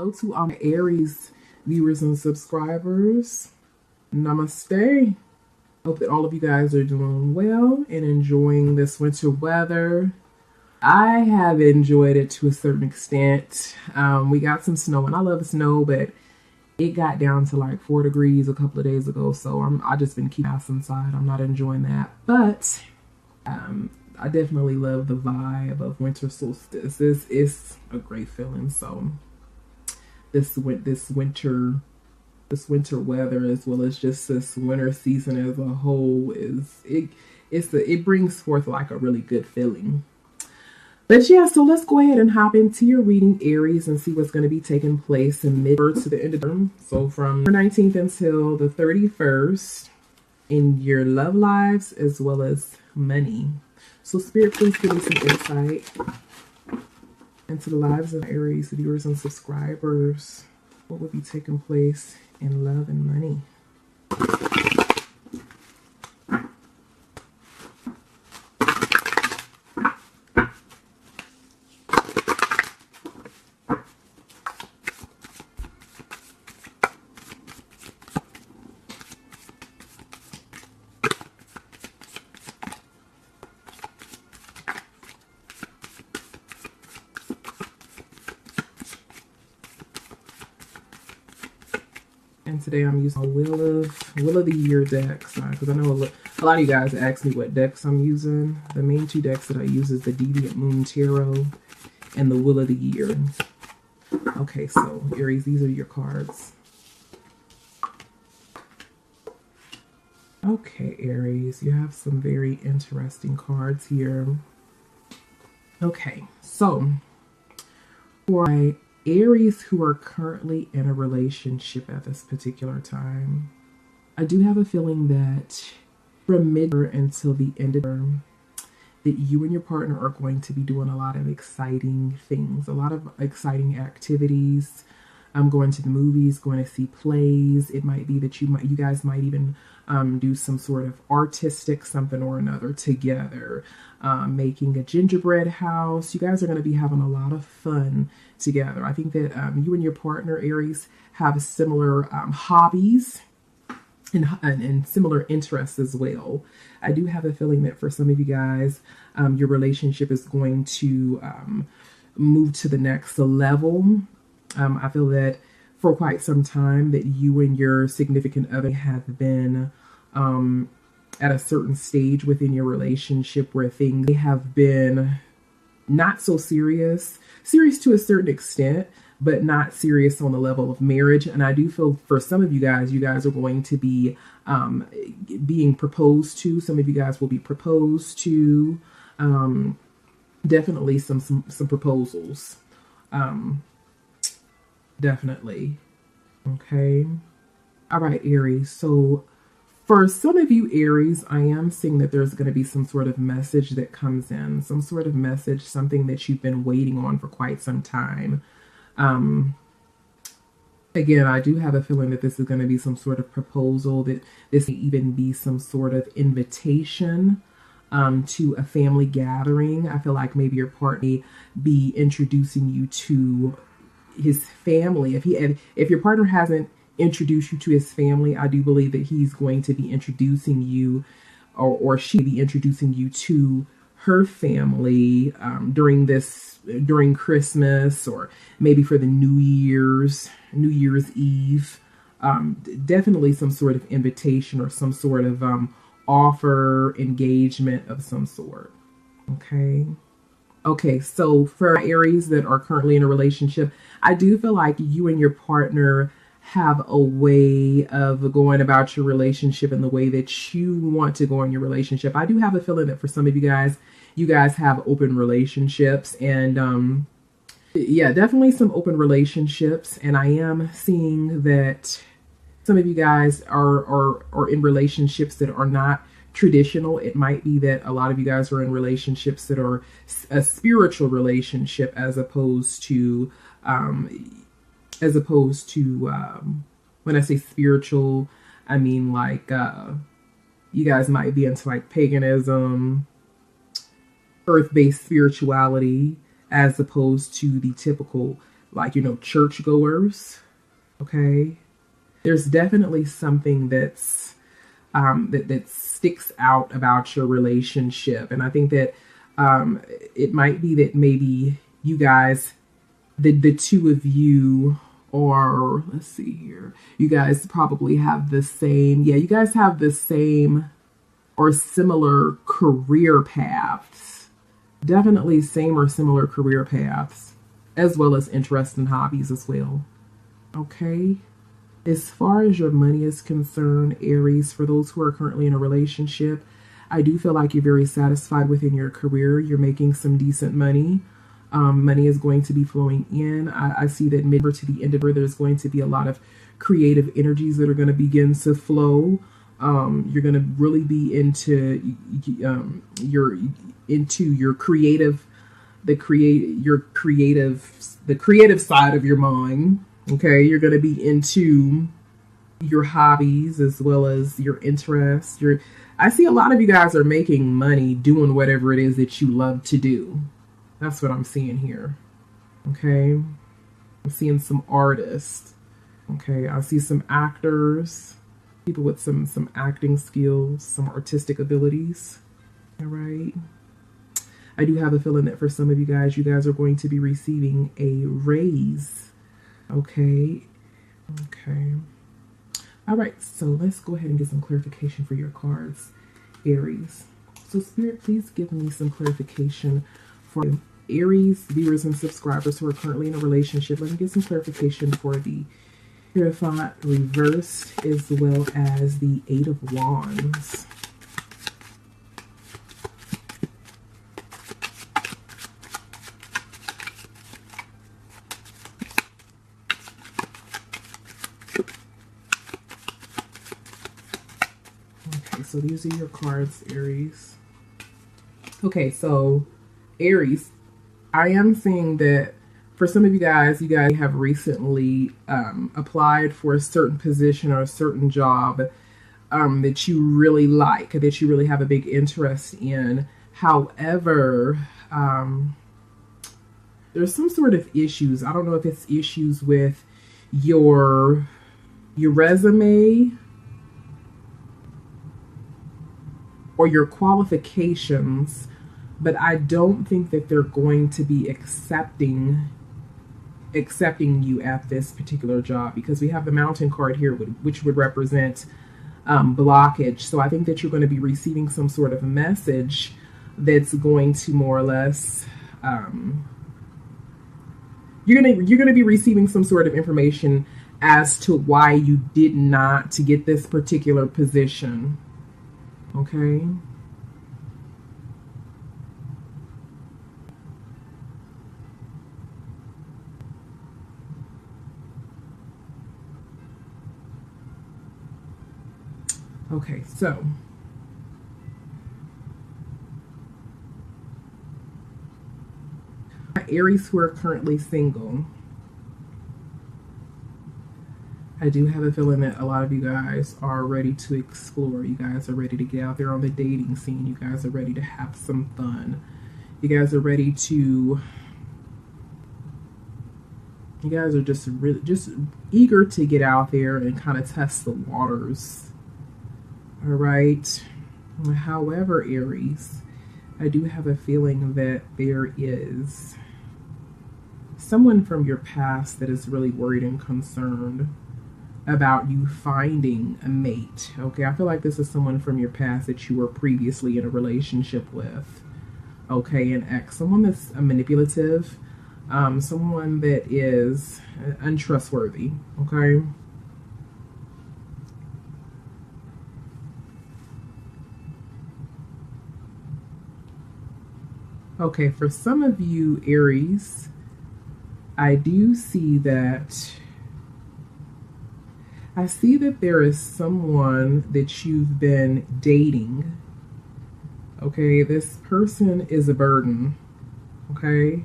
Hello to Aries viewers and subscribers. Namaste. Hope that all of you guys are doing well and enjoying this winter weather. I have enjoyed it to a certain extent. We got some snow, and I love snow, but it got down to like 4 degrees a couple of days ago, so I just been keeping ass inside. I'm not enjoying that, but I definitely love the vibe of winter solstice. It's a great feeling. So this winter weather, as well as just this winter season as a whole, it brings forth like a really good feeling. But yeah, so let's go ahead and hop into your reading, Aries, and see what's going to be taking place in mid to the end of the term. So from the 19th until the 31st in your love lives as well as money. So Spirit, please give me some insight into the lives of Aries viewers and subscribers. What will be taking place in love and money? And today I'm using a Wheel of the Year decks, because I know a lot of you guys ask me what decks I'm using. The main two decks that I use is the Deviant Moon Tarot and the Wheel of the Year. Okay, so Aries, these are your cards. Okay, Aries, you have some very interesting cards here. Okay, so for my Aries who are currently in a relationship at this particular time, I do have a feeling that from mid until the end of the term, that you and your partner are going to be doing a lot of exciting things, a lot of exciting activities. Going to the movies, going to see plays. It might be that you guys might even do some sort of artistic something or another together. Making a gingerbread house. You guys are going to be having a lot of fun together. I think that you and your partner, Aries, have similar hobbies and similar interests as well. I do have a feeling that for some of you guys, your relationship is going to move to the next level. I feel that for quite some time that you and your significant other have been at a certain stage within your relationship where things have been not so serious to a certain extent, but not serious on the level of marriage. And I do feel for some of you guys are going to be being proposed to. Some of you guys will be proposed to. Definitely some proposals. Definitely. Okay. All right, Aries. So for some of you, Aries, I am seeing that there's going to be some sort of message that comes in, some sort of message, something that you've been waiting on for quite some time. Again, I do have a feeling that this is going to be some sort of proposal, that this may even be some sort of invitation to a family gathering. I feel like maybe your partner may be introducing you to his family. If your partner hasn't introduced you to his family, I do believe that he's going to be introducing you, or she be introducing you to her family during Christmas, or maybe for the New Year's Eve. Definitely some sort of invitation or some sort of offer, engagement of some sort. Okay, so for Aries that are currently in a relationship, I do feel like you and your partner have a way of going about your relationship in the way that you want to go in your relationship. I do have a feeling that for some of you guys have open relationships, and yeah, definitely some open relationships. And I am seeing that some of you guys are in relationships that are not traditional. It might be that a lot of you guys are in relationships that are a spiritual relationship, as opposed to when I say spiritual, I mean like you guys might be into like paganism, earth-based spirituality, as opposed to the typical like, you know, churchgoers. Okay. There's definitely something that's that sticks out about your relationship. And I think that it might be that maybe you guys, the two of you, or let's see here, you guys probably have the same, yeah, you guys have the same or similar career paths. Definitely same or similar career paths, as well as interests and hobbies as well. Okay. As far as your money is concerned, Aries, for those who are currently in a relationship, I do feel like you're very satisfied within your career. You're making some decent money. Money is going to be flowing in. I see that mid to the end of it, there's going to be a lot of creative energies that are going to begin to flow. You're going to really be into your creative, the creative side of your mind. Okay, you're going to be into your hobbies as well as your interests. I see a lot of you guys are making money doing whatever it is that you love to do. That's what I'm seeing here. Okay, I'm seeing some artists. Okay, I see some actors, people with some acting skills, some artistic abilities. All right. I do have a feeling that for some of you guys are going to be receiving a raise. Okay. All right, so let's go ahead and get some clarification for your cards, Aries. So Spirit, please give me some clarification for Aries viewers and subscribers who are currently in a relationship. Let me get some clarification for the Hierophant reversed as well as the Eight of Wands. So these are your cards, Aries. Okay, so Aries, I am seeing that for some of you guys have recently applied for a certain position or a certain job that you really like, that you really have a big interest in. However, there's some sort of issues. I don't know if it's issues with your resume or your qualifications, but I don't think that they're going to be accepting you at this particular job, because we have the Mountain card here, which would represent blockage. So I think that you're going to be receiving some sort of message that's going to more or less you're gonna be receiving some sort of information as to why you did not to get this particular position. Okay. Okay, so Aries who are currently single, I do have a feeling that a lot of you guys are ready to explore. You guys are ready to get out there on the dating scene. You guys are ready to have some fun. You guys are ready to, you guys are just eager to get out there and kind of test the waters. All right. However, Aries, I do have a feeling that there is someone from your past that is really worried and concerned about you finding a mate. Okay, I feel like this is someone from your past that you were previously in a relationship with. Okay, an ex, someone that's a manipulative, someone that is untrustworthy. Okay. Okay, for some of you, Aries, I do see that there is someone that you've been dating. Okay, this person is a burden. Okay.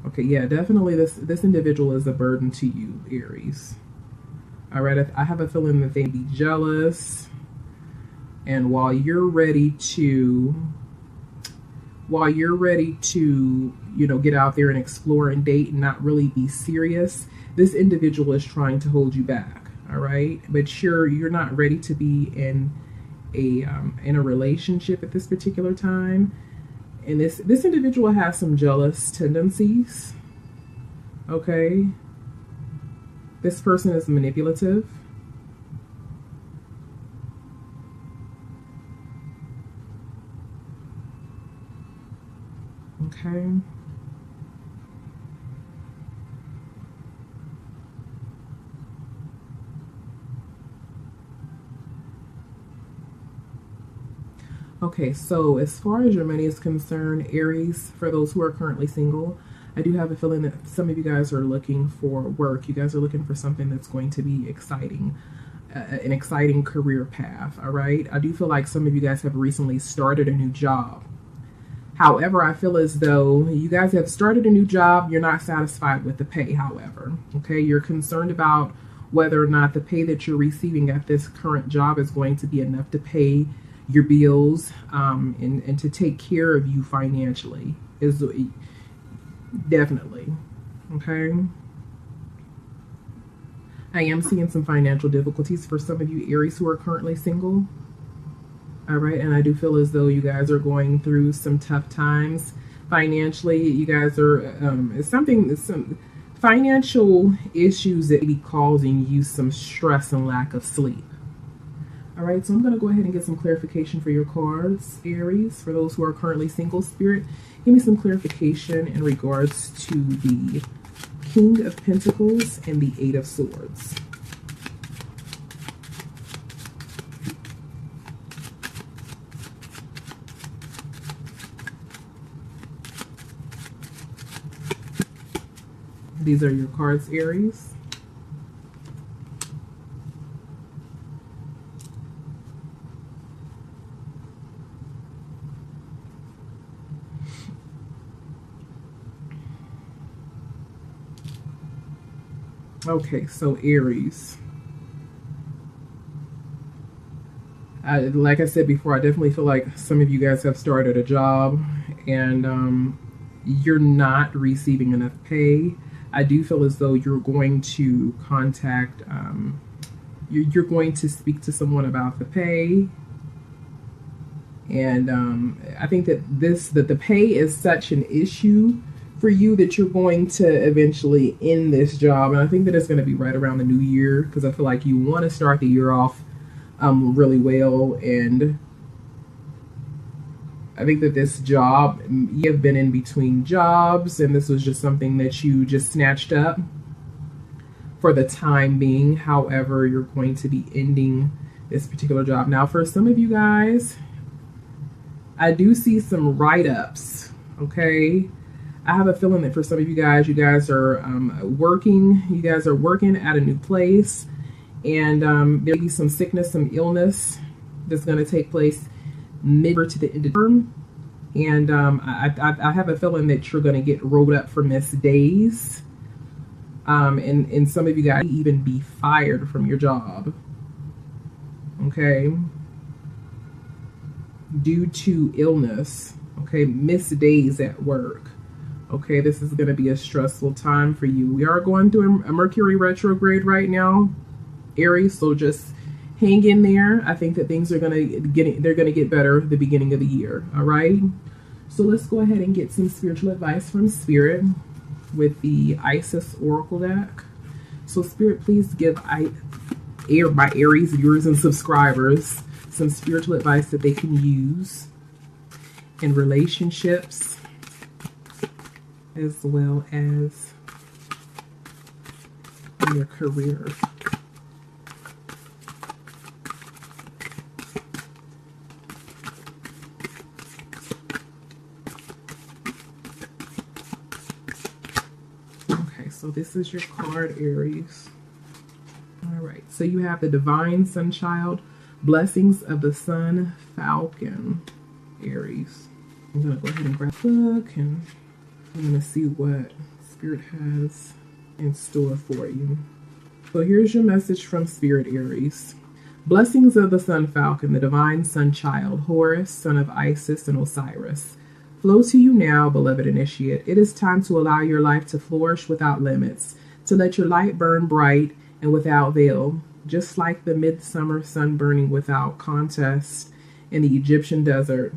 Okay, yeah, definitely this individual is a burden to you, Aries. All right, I have a feeling that they'd be jealous. And while you're ready to while you're ready to, get out there and explore and date and not really be serious, this individual is trying to hold you back. All right. But you're not ready to be in a relationship at this particular time. And this individual has some jealous tendencies. Okay. This person is manipulative. Okay. Okay, so as far as your money is concerned, Aries, for those who are currently single, I do have a feeling that some of you guys are looking for work. You guys are looking for something that's going to be exciting, an exciting career path, all right? I do feel like some of you guys have recently started a new job. However, I feel as though you guys have started a new job. You're not satisfied with the pay, however. Okay, you're concerned about whether or not the pay that you're receiving at this current job is going to be enough to pay your bills and to take care of you financially. Is definitely. Okay. I am seeing some financial difficulties for some of you Aries who are currently single. All right, and I do feel as though you guys are going through some tough times financially. You guys are some financial issues that may be causing you some stress and lack of sleep. All right, so I'm going to go ahead and get some clarification for your cards, Aries. For those who are currently single, Spirit, give me some clarification in regards to the King of Pentacles and the Eight of Swords. These are your cards, Aries. Okay, so Aries. Like I said before, I definitely feel like some of you guys have started a job and you're not receiving enough pay. I do feel as though you're going to contact, you're going to speak to someone about the pay. And I think that the pay is such an issue for you that you're going to eventually end this job. And I think that it's going to be right around the new year, because I feel like you want to start the year off really well. And I think that this job, you have been in between jobs, and this was just something that you just snatched up for the time being. However, you're going to be ending this particular job. Now, for some of you guys, I do see some write-ups, okay? I have a feeling that for some of you guys are working. You guys are working at a new place, and there may be some sickness, some illness that's going to take place mid to the end of the term. And I have a feeling that you're going to get rolled up for missed days. And some of you guys may even be fired from your job. Okay. Due to illness. Okay. Missed days at work. Okay. This is going to be a stressful time for you. We are going through a Mercury retrograde right now, Aries. So just hang in there. I think that things are going to get better at the beginning of the year. All right. So let's go ahead and get some spiritual advice from Spirit with the Isis Oracle deck. So Spirit, please give my Aries viewers and subscribers some spiritual advice that they can use in relationships as well as in their career. So this is your card, Aries. All right. So you have the Divine Sun Child, Blessings of the Sun Falcon, Aries. I'm going to go ahead and grab a book, and I'm going to see what Spirit has in store for you. So here's your message from Spirit, Aries. Blessings of the Sun Falcon, the Divine Sun Child, Horus, son of Isis and Osiris. flow to you now, beloved initiate. It is time to allow your life to flourish without limits, to let your light burn bright and without veil, just like the midsummer sun burning without contest in the Egyptian desert.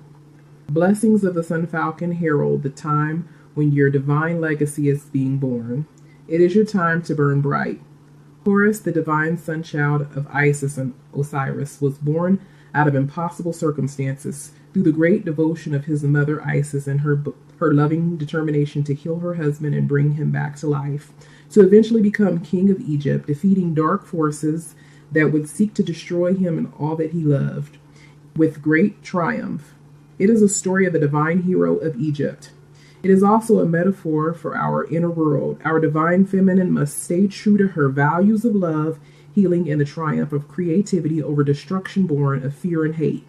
Blessings of the Sun Falcon herald the time when your divine legacy is being born. It is your time to burn bright. Horus, the divine sun child of Isis and Osiris, was born out of impossible circumstances through the great devotion of his mother Isis and her loving determination to kill her husband and bring him back to life, to eventually become king of Egypt, defeating dark forces that would seek to destroy him and all that he loved, with great triumph. It is a story of the divine hero of Egypt. It is also a metaphor for our inner world. Our divine feminine must stay true to her values of love, healing, and the triumph of creativity over destruction born of fear and hate.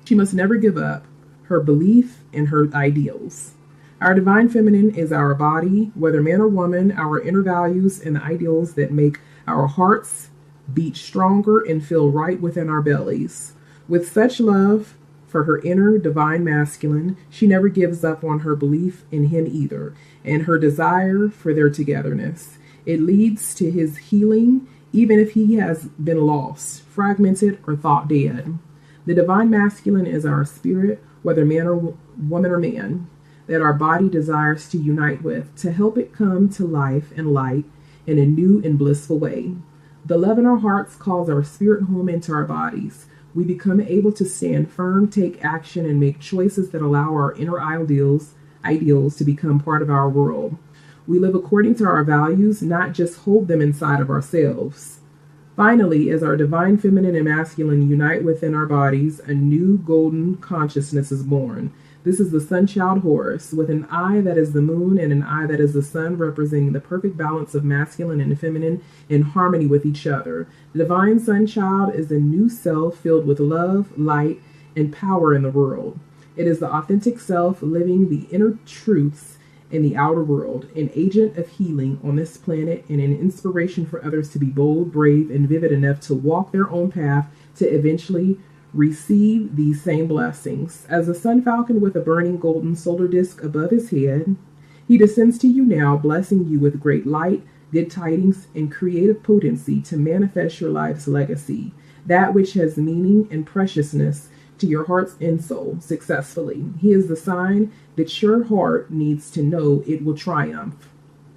She must never give up her belief and her ideals. Our divine feminine is our body, whether man or woman, our inner values and the ideals that make our hearts beat stronger and feel right within our bellies. With such love for her inner divine masculine, she never gives up on her belief in him either, and her desire for their togetherness. It leads to his healing, even if he has been lost, fragmented, or thought dead. The divine masculine is our spirit, whether man or woman or man, that our body desires to unite with, to help it come to life and light in a new and blissful way. The love in our hearts calls our spirit home into our bodies. We become able to stand firm, take action, and make choices that allow our inner ideals to become part of our world. We live according to our values, not just hold them inside of ourselves. Finally, as our divine feminine and masculine unite within our bodies, a new golden consciousness is born. This is the sun child Horus, with an eye that is the moon and an eye that is the sun, representing the perfect balance of masculine and feminine in harmony with each other. The divine sun child is a new self filled with love, light, and power in the world. It is the authentic self living the inner truths in the outer world, an agent of healing on this planet and an inspiration for others to be bold, brave, and vivid enough to walk their own path to eventually receive these same blessings. As a sun falcon with a burning golden solar disk above his head, he descends to you now, blessing you with great light, good tidings, and creative potency to manifest your life's legacy, that which has meaning and preciousness to your heart's and soul successfully. He is the sign that your heart needs to know it will triumph.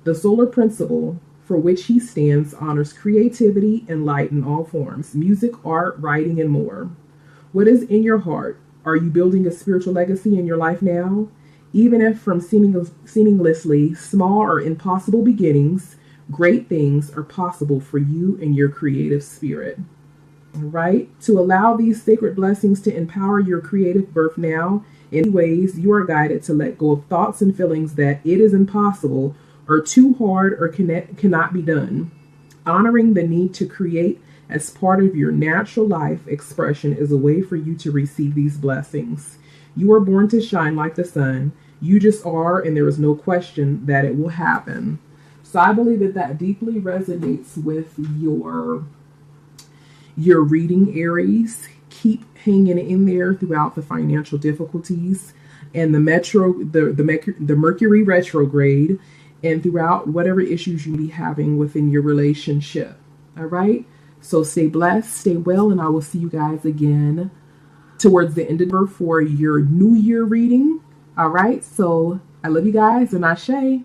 The solar principle for which he stands honors creativity and light in all forms, music, art, writing, and more. What is in your heart? Are you building a spiritual legacy in your life now? Even if from seemingly small or impossible beginnings, great things are possible for you and your creative spirit. Right? To allow these sacred blessings to empower your creative birth now, in many ways, you are guided to let go of thoughts and feelings that it is impossible or too hard or cannot be done. Honoring the need to create as part of your natural life expression is a way for you to receive these blessings. You are born to shine like the sun. You just are, and there is no question that it will happen. So I believe that that deeply resonates with your reading, Aries. Keep hanging in there throughout the financial difficulties and the Mercury retrograde, and throughout whatever issues you be having within your relationship. All right. So stay blessed, stay well, and I will see you guys again towards the end of the for your New Year reading. All right. So I love you guys, and Ashe.